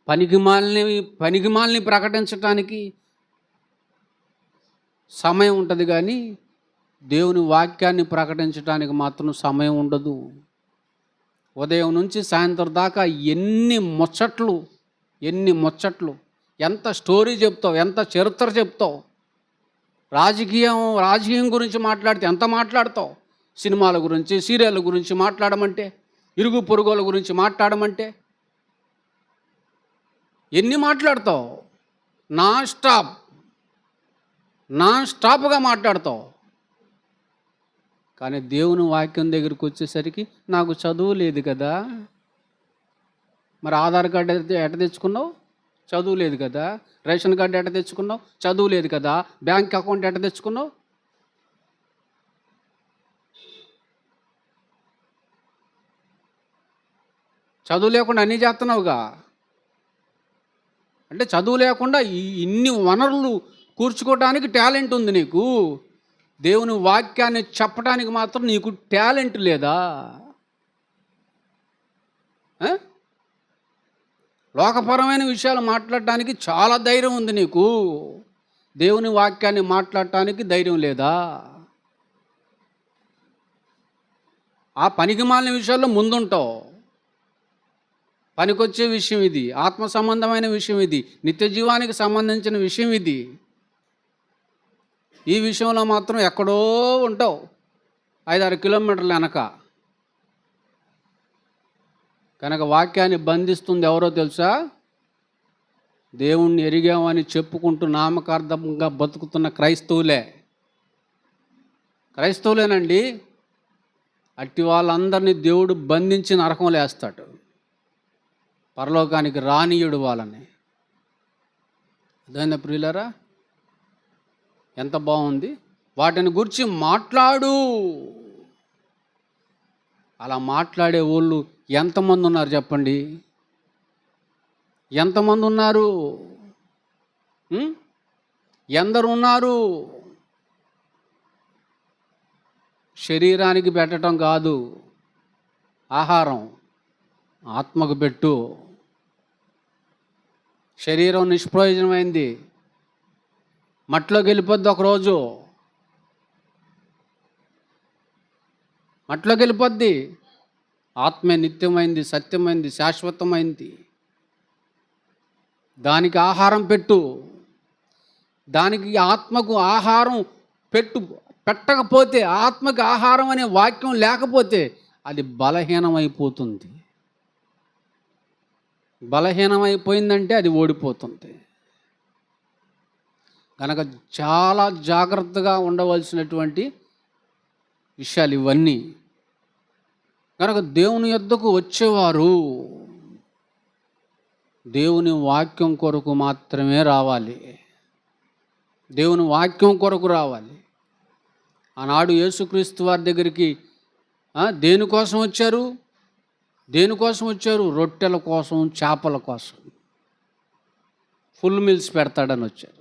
పనికిమాలిని ప్రకటించటానికి సమయం ఉంటుంది, కానీ దేవుని వాక్యాన్ని ప్రకటించడానికి మాత్రం సమయం ఉండదు. ఉదయం నుంచి సాయంత్రం దాకా ఎన్ని ముచ్చట్లు, ఎంత స్టోరీ చెప్తావు, ఎంత చరిత్ర చెప్తావు. రాజకీయం గురించి మాట్లాడితే ఎంత మాట్లాడతావు. సినిమాల గురించి, సీరియళ్ళ గురించి మాట్లాడమంటే, ఇరుగు పొరుగుల గురించి మాట్లాడమంటే ఎన్ని మాట్లాడతావు. నాన్ స్టాప్గా మాట్లాడతావు. కానీ దేవుని వాక్యం దగ్గరికి వచ్చేసరికి నాకు చదువు లేదు కదా. మరి ఆధార్ కార్డు ఎట తెచ్చుకున్నావు? చదువు లేదు కదా. రేషన్ కార్డు ఎట తెచ్చుకున్నావు? చదువు లేదు కదా. బ్యాంక్ అకౌంట్ ఎట తెచ్చుకున్నావు? చదువు లేకుండా అన్నీ చేస్తున్నావుగా. అంటే చదువు లేకుండా ఇన్ని వనరులు కూర్చుకోవడానికి టాలెంట్ ఉంది నీకు. దేవుని వాక్యాన్ని చెప్పడానికి మాత్రం నీకు టాలెంట్ లేదా? లోకపరమైన విషయాలు మాట్లాడటానికి చాలా ధైర్యం ఉంది నీకు. దేవుని వాక్యాన్ని మాట్లాడటానికి ధైర్యం లేదా? ఆ పనికిమాలిన విషయాల్లో ముందుంటావు. పనికొచ్చే విషయం ఇది, ఆత్మ సంబంధమైన విషయం ఇది, నిత్య జీవానికి సంబంధించిన విషయం ఇది. ఈ విషయంలో మాత్రం ఎక్కడో ఉంటావు, 5-6 కిలోమీటర్ల వెనక. కనుక వాక్యాన్ని బంధిస్తుంది ఎవరో తెలుసా? దేవుణ్ణి ఎరిగామని చెప్పుకుంటూ నామకార్థంగా బతుకుతున్న క్రైస్తవులేనండి. అట్టి వాళ్ళందరినీ దేవుడు బంధించి నరకంలో వేస్తాడు. పరలోకానికి రానీయుడు వాళ్ళని. అదైనా ప్రియులారా, ఎంత బాగుంది. వాటిని గురించి మాట్లాడు. అలా మాట్లాడే వాళ్ళు ఎంతమంది ఉన్నారు చెప్పండి? ఎంతమంది ఉన్నారు? ఎందరు ఉన్నారు? శరీరానికి పెట్టడం కాదు ఆహారం, ఆత్మకు పెట్టు. శరీరం నిష్ప్రయోజనమైంది, మట్టిలోకి వెళ్ళిపోద్ది. ఒకరోజు మట్టిలోకి వెళ్ళిపోద్ది. ఆత్మే నిత్యమైంది, సత్యమైంది, శాశ్వతమైంది. దానికి ఆహారం పెట్టు. దానికి ఆత్మకు ఆహారం పెట్టకపోతే, ఆత్మకి ఆహారం అనే వాక్యం లేకపోతే అది బలహీనమైపోతుంది. బలహీనమైపోయిందంటే అది ఓడిపోతుంది. కనుక చాలా జాగ్రత్తగా ఉండవలసినటువంటి విషయాలు ఇవన్నీ. కనుక దేవుని యొద్దకు వచ్చేవారు దేవుని వాక్యం కొరకు మాత్రమే రావాలి. దేవుని వాక్యం కొరకు రావాలి. ఆనాడు యేసుక్రీస్తు వారి దగ్గరికి దేనికోసం వచ్చారు? రొట్టెల కోసం, చేపల కోసం. ఫుల్ మీల్స్ పెడతాడని వచ్చారు.